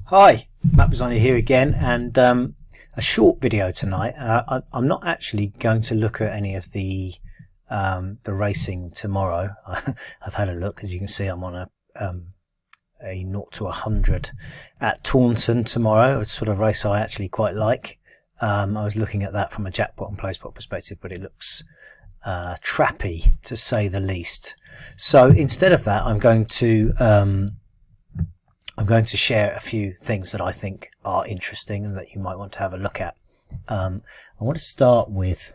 Hi, Matt Bisogni here again, and a short video tonight. I'm not actually going to look at any of the racing tomorrow. I've had a look, as you can see. I'm on a 0 to 100 at Taunton tomorrow. It's sort of race I actually quite like. I was looking at that from a jackpot and play spot perspective, but it looks trappy to say the least. So instead of that, I'm going to share a few things that I think are interesting and that you might want to have a look at. I want to start with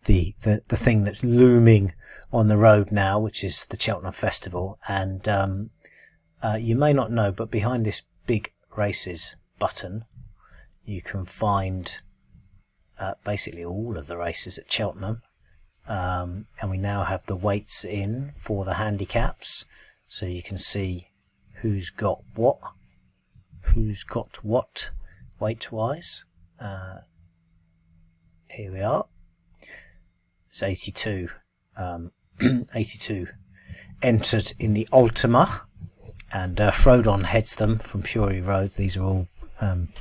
the thing that's looming on the road now, which is the Cheltenham Festival. And you may not know, but behind this big races button, you can find basically all of the races at Cheltenham. And we now have the weights in for the handicaps, so you can see who's got what weight wise. Here we are. It's 82 82 entered in the Ultima, and Frodon heads them from Fury Road. These are all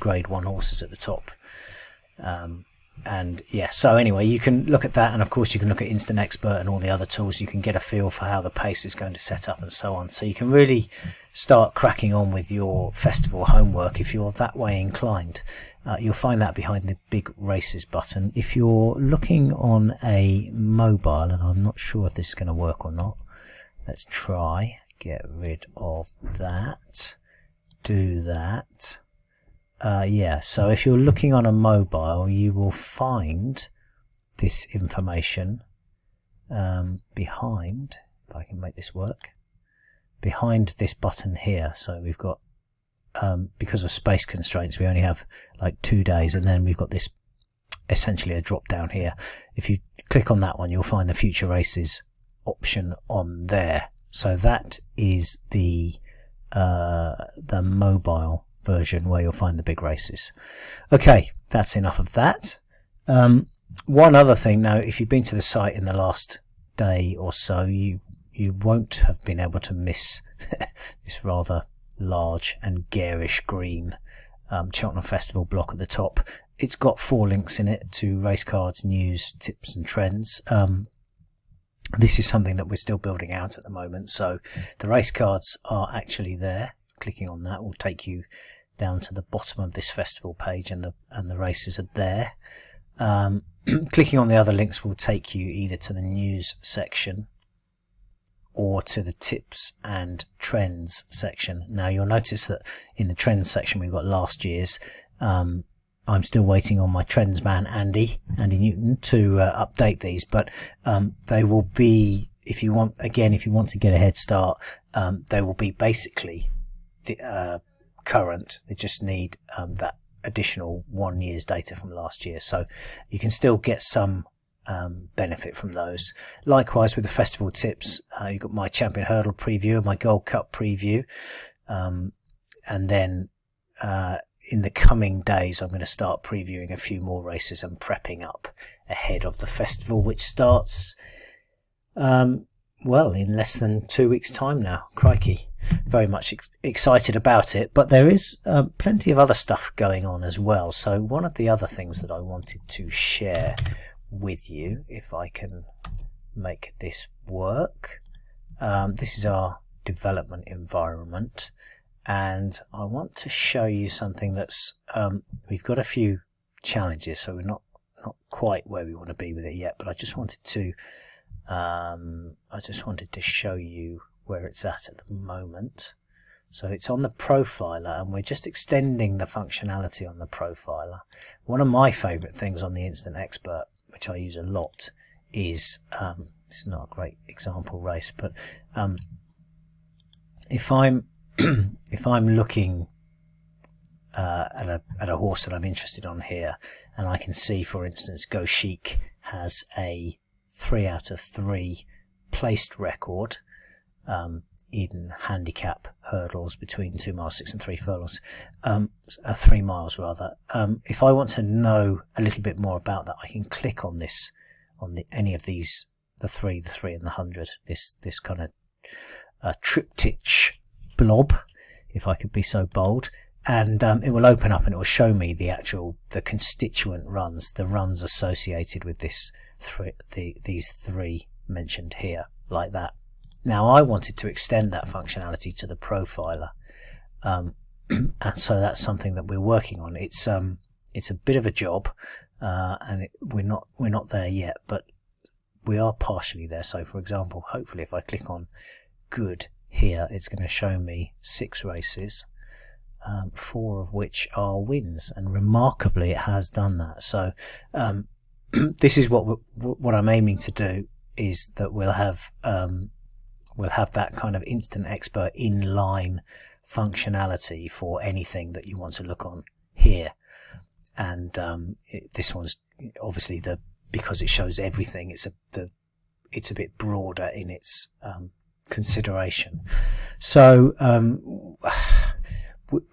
grade 1 horses at the top. And yeah, so anyway, you can look at that, and of course you can look at Instant Expert and all the other tools. You can get a feel for how the pace is going to set up and so on, so you can really start cracking on with your festival homework if you're that way inclined. You'll find that behind the big races button. If you're looking on a mobile, and I'm not sure if this is going to work or not, let's try get rid of that, do that. Yeah, so if you're looking on a mobile, you will find this information behind, if I can make this work, behind this button here. So we've got, because of space constraints, we only have like 2 days, and then we've got this essentially a drop down here. If you click on that one, you'll find the future races option on there. So that is the mobile version where you'll find the big races. Okay, that's enough of that. One other thing now, if you've been to the site in the last day or so, you won't have been able to miss this rather large and garish green Cheltenham Festival block at the top. It's got 4 links in it to race cards, news, tips and trends. This is something that we're still building out at the moment, so the race cards are actually there. Clicking on that will take you down to the bottom of this festival page, and the races are there. Clicking on the other links will take you either to the news section or to the tips and trends section. Now you'll notice that in the trends section we've got last year's. I'm still waiting on my trends man Andy Newton to update these, but they will be, if you want to get a head start, they will be basically current. They just need that additional 1 year's data from last year, so you can still get some benefit from those. Likewise with the festival tips, you've got my Champion Hurdle preview and my Gold Cup preview, and then in the coming days I'm going to start previewing a few more races and prepping up ahead of the festival, which starts well, in less than 2 weeks time now. Crikey, very much excited about it, but there is plenty of other stuff going on as well. So one of the other things that I wanted to share with you, if I can make this work, this is our development environment, and I want to show you something that's we've got a few challenges, so we're not quite where we want to be with it yet, but I just wanted to show you where it's at the moment. So it's on the profiler, and we're just extending the functionality on the profiler. One of my favorite things on the Instant Expert, which I use a lot, is this is not a great example race, but if I'm looking at a horse that I'm interested on here, and I can see, for instance, Go Chic has a 3 out of 3 placed record in handicap hurdles between 2 miles 6 and 3 furlongs, 3 miles rather. If I want to know a little bit more about that, I can click on this, on any of these, the 3 and the 100, this kind of triptych blob, if I could be so bold, and it will open up and it will show me the constituent runs, the runs associated with these three mentioned here, like that. Now I wanted to extend that functionality to the profiler, and so that's something that we're working on. It's a bit of a job, and we're not there yet, but we are partially there. So for example, hopefully if I click on good here, it's going to show me 6 races, 4 of which are wins, and remarkably it has done that. So this is what I'm aiming to do, is that we'll have that kind of instant expert inline functionality for anything that you want to look on here. And this one's obviously because it shows everything, it's a bit broader in its consideration. So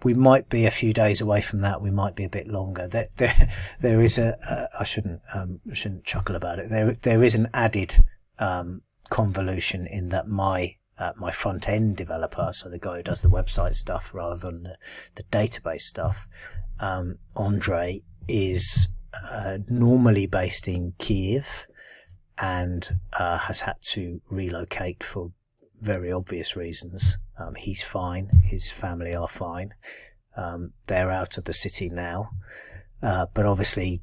we might be a few days away from that. We might be a bit longer. There is I shouldn't chuckle about it. There is an added convolution in that my front end developer, so the guy who does the website stuff rather than the database stuff, Andre, is normally based in Kiev and has had to relocate for very obvious reasons. He's fine, his family are fine, they're out of the city now, but obviously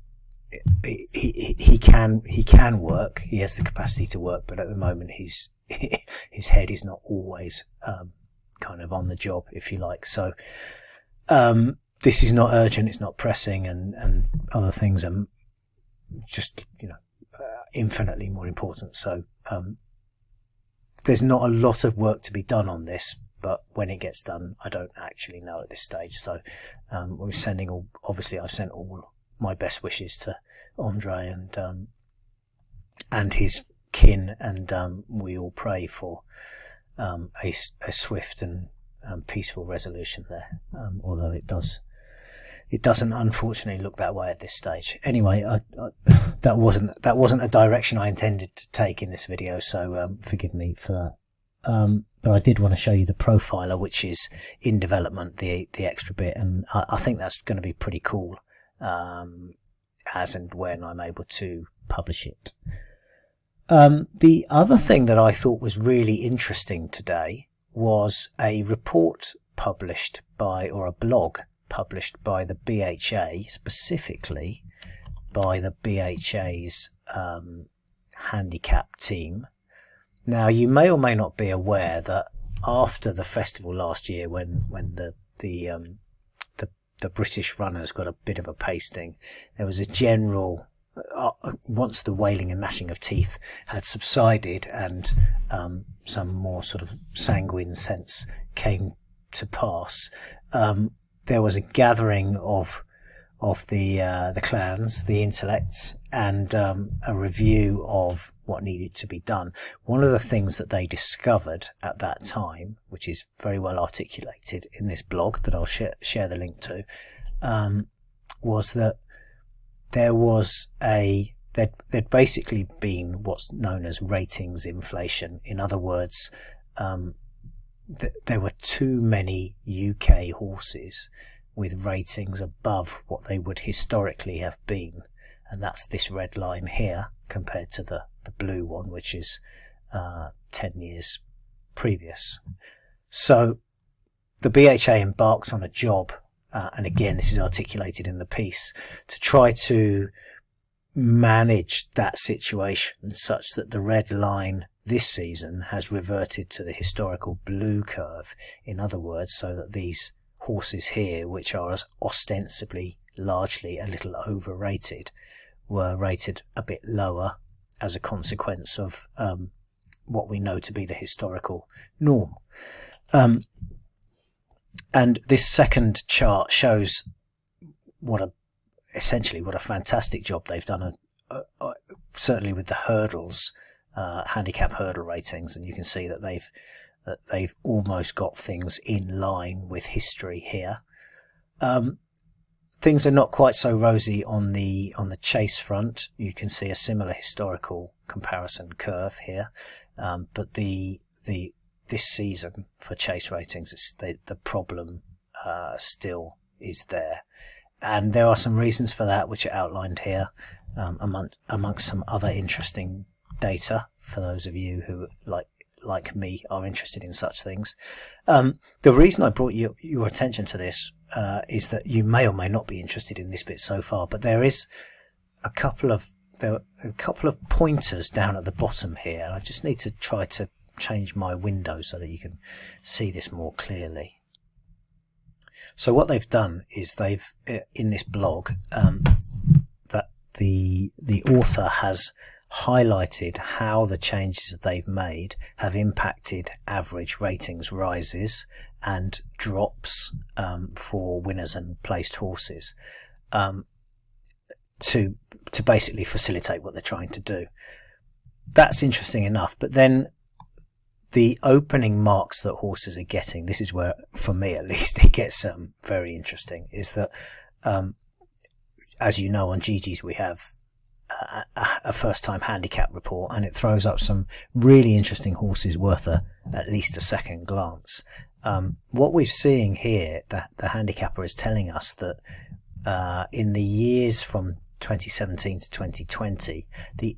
he can work, he has the capacity to work, but at the moment his head is not always kind of on the job, if you like. So this is not urgent, it's not pressing, and other things are just, infinitely more important. So there's not a lot of work to be done on this, but when it gets done, I don't actually know at this stage. So we're sending obviously I've sent all my best wishes to Andre and his kin, and we all pray for a swift and peaceful resolution there, although it doesn't unfortunately look that way at this stage. Anyway, that wasn't a direction I intended to take in this video, so forgive me for that. But I did want to show you the profiler, which is in development, the extra bit, and I think that's going to be pretty cool as and when I'm able to publish it. The other thing that I thought was really interesting today was a report published by, or a blog published by the BHA, specifically by the BHA's handicap team. Now, you may or may not be aware that after the festival last year, when the British runners got a bit of a pasting, there was a general, once the wailing and gnashing of teeth had subsided and some more sort of sanguine sense came to pass, there was a gathering of the clans, the intellects, and a review of what needed to be done. One of the things that they discovered at that time, which is very well articulated in this blog that I'll share the link to, was that there was there'd basically been what's known as ratings inflation. In other words, there were too many UK horses with ratings above what they would historically have been, and that's this red line here compared to the blue one, which is 10 years previous. So the BHA embarked on a job, and again this is articulated in the piece, to try to manage that situation such that the red line this season has reverted to the historical blue curve. In other words, so that these horses here, which are ostensibly largely a little overrated, were rated a bit lower as a consequence of what we know to be the historical norm. And this second chart shows essentially what a fantastic job they've done, certainly with the hurdles, handicap hurdle ratings, and you can see that they've almost got things in line with history here. Things are not quite so rosy on the chase front. You can see a similar historical comparison curve here, but this season for chase ratings, the problem still is there. And there are some reasons for that, which are outlined here, amongst some other interesting data for those of you who, like me, are interested in such things. The reason I brought your attention to this is that you may or may not be interested in this bit so far, but there is a couple of pointers down at the bottom here, and I just need to try to change my window so that you can see this more clearly. So what they've done is they've, in this blog, that the author has highlighted how the changes that they've made have impacted average ratings rises and drops for winners and placed horses, to basically facilitate what they're trying to do. That's interesting enough, but then the opening marks that horses are getting, this is where, for me at least, it gets very interesting, is that, as you know, on GG's we have a first-time handicap report, and it throws up some really interesting horses worth at least a second glance. What we're seeing here, the handicapper is telling us that in the years from 2017 to 2020, the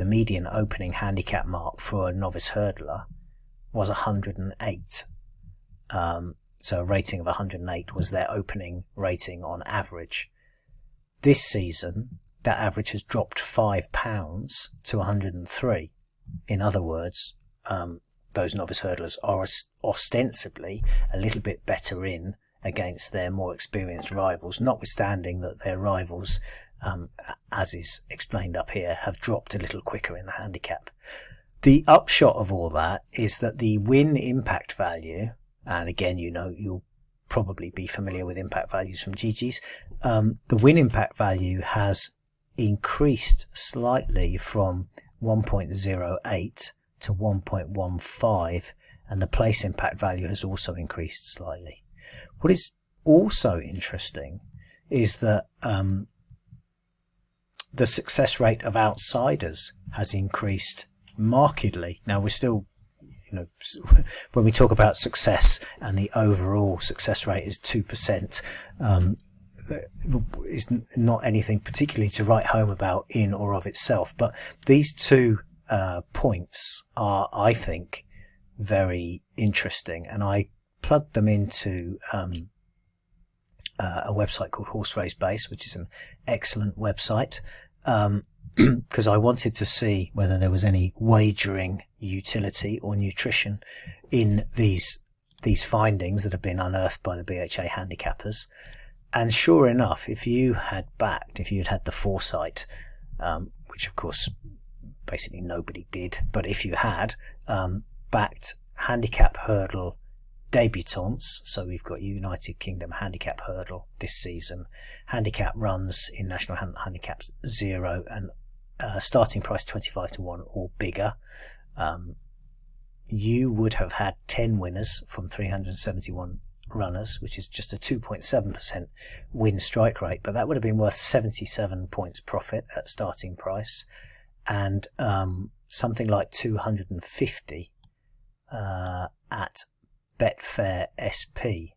median opening handicap mark for a novice hurdler was 108. So a rating of 108 was their opening rating on average. This season, that average has dropped £5 to 103. In other words, those novice hurdlers are ostensibly a little bit better in against their more experienced rivals, notwithstanding that their rivals, as is explained up here, have dropped a little quicker in the handicap. The upshot of all that is that the win impact value, and again, you know, you'll probably be familiar with impact values from GG's, the win impact value has increased slightly from 1.08 to 1.15, and the place impact value has also increased slightly. What is also interesting is that the success rate of outsiders has increased markedly. Now, we're still, you know, when we talk about success and the overall success rate is 2%, is not anything particularly to write home about in or of itself. But these two points are, I think, very interesting, and I plugged them into a website called Horse Race Base, which is an excellent website, because I wanted to see whether there was any wagering utility or nutrition in these findings that have been unearthed by the BHA handicappers. And sure enough, if you had had the foresight, which of course basically nobody did, but if you had backed handicap hurdle debutants, so we've got United Kingdom handicap hurdle this season, handicap runs in national handicaps 0 and starting price 25 to 1 or bigger, you would have had 10 winners from 371 runners, which is just a 2.7% win strike rate, but that would have been worth 77 points profit at starting price, and something like 250 at Betfair SP.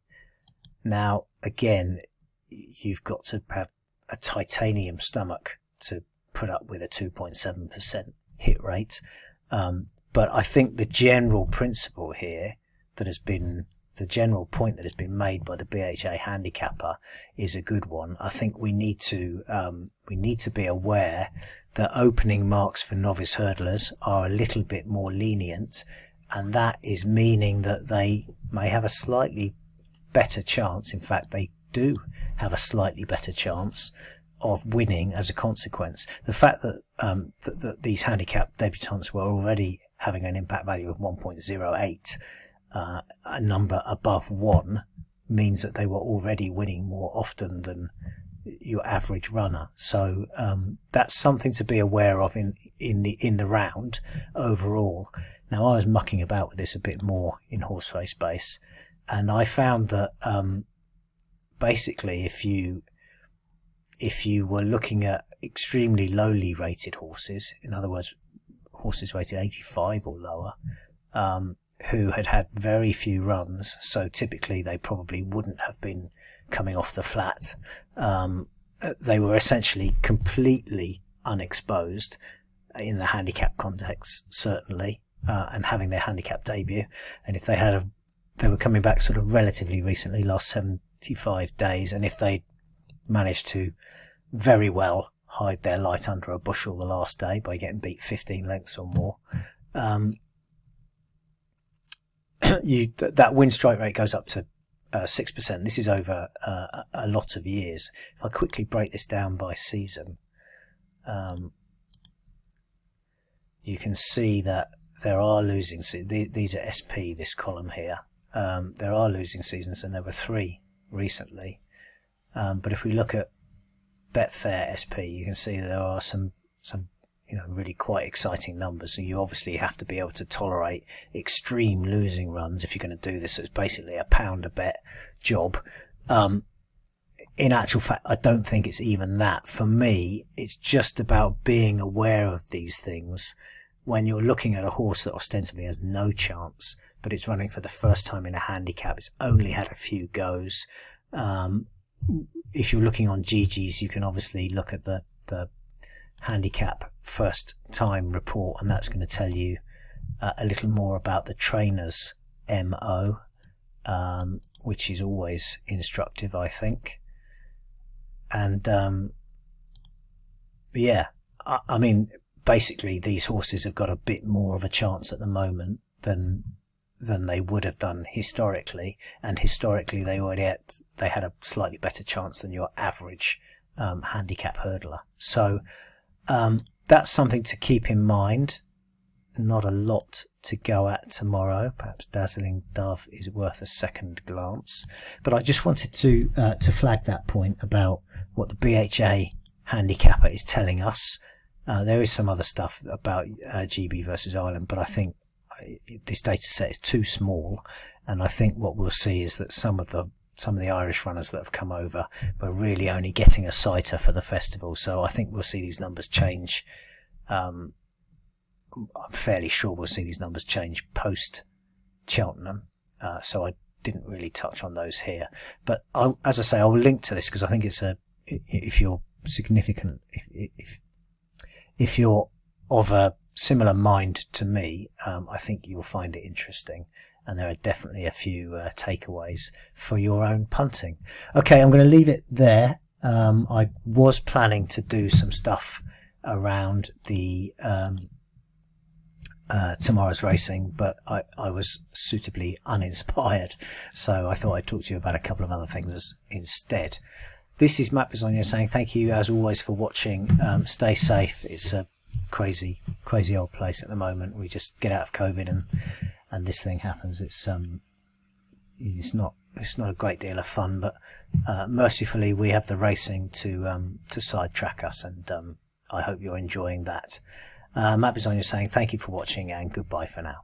Now, again, you've got to have a titanium stomach to put up with a 2.7% hit rate. But I think the general principle here that has been, the general point that has been made by the BHA handicapper is a good one. I think we need to be aware that opening marks for novice hurdlers are a little bit more lenient, and that is meaning that they may have a slightly better chance. In fact, they do have a slightly better chance of winning as a consequence. The fact that that these handicap debutants were already having an impact value of 1.08, a number above 1, means that they were already winning more often than your average runner. So that's something to be aware of in the round overall. Now, I was mucking about with this a bit more in Horse Race Base, and I found that basically if you were looking at extremely lowly rated horses, in other words horses rated 85 or lower, who had had very few runs, so typically they probably wouldn't have been coming off the flat. They were essentially completely unexposed in the handicap context, certainly, and having their handicap debut. And if they were coming back sort of relatively recently, last 75 days, and if they managed to very well hide their light under a bushel the last day by getting beat 15 lengths or more, that win strike rate goes up to 6%. This is over a lot of years. If I quickly break this down by season, you can see that there are losing seasons. These are SP, this column here. There are losing seasons, and there were 3 recently. But if we look at Betfair SP, you can see there are some really quite exciting numbers. So you obviously have to be able to tolerate extreme losing runs if you're going to do this. So it's basically a pound a bet job. In actual fact, I don't think it's even that. For me, it's just about being aware of these things when you're looking at a horse that ostensibly has no chance, but it's running for the first time in a handicap. It's only had a few goes. If you're looking on GG's, you can obviously look at the handicap first time report, and that's going to tell you a little more about the trainer's MO, which is always instructive, I think. And yeah, I mean, basically these horses have got a bit more of a chance at the moment than they would have done historically, and historically they had a slightly better chance than your average handicap hurdler. So that's something to keep in mind. Not a lot to go at tomorrow. Perhaps Dazzling Dove is worth a second glance, but I just wanted to flag that point about what the BHA handicapper is telling us. There is some other stuff about GB versus Ireland, but I think this data set is too small, and I think what we'll see is that some of the Irish runners that have come over were really only getting a sighter for the festival. So I think we'll see these numbers change. I'm fairly sure we'll see these numbers change post Cheltenham. So I didn't really touch on those here, but as I say, I'll link to this because I think it's if you're significant, if you're of a similar mind to me, I think you'll find it interesting. And there are definitely a few takeaways for your own punting. Okay, I'm going to leave it there. I was planning to do some stuff around the tomorrow's racing, but I was suitably uninspired, so I thought I'd talk to you about a couple of other things instead. This is Matt Bisogno saying thank you as always for watching. Stay safe. It's a crazy old place at the moment. We just get out of COVID and this thing happens. It's not a great deal of fun, but mercifully we have the racing to sidetrack us, and I hope you're enjoying that. Matt Bisogno saying thank you for watching and goodbye for now.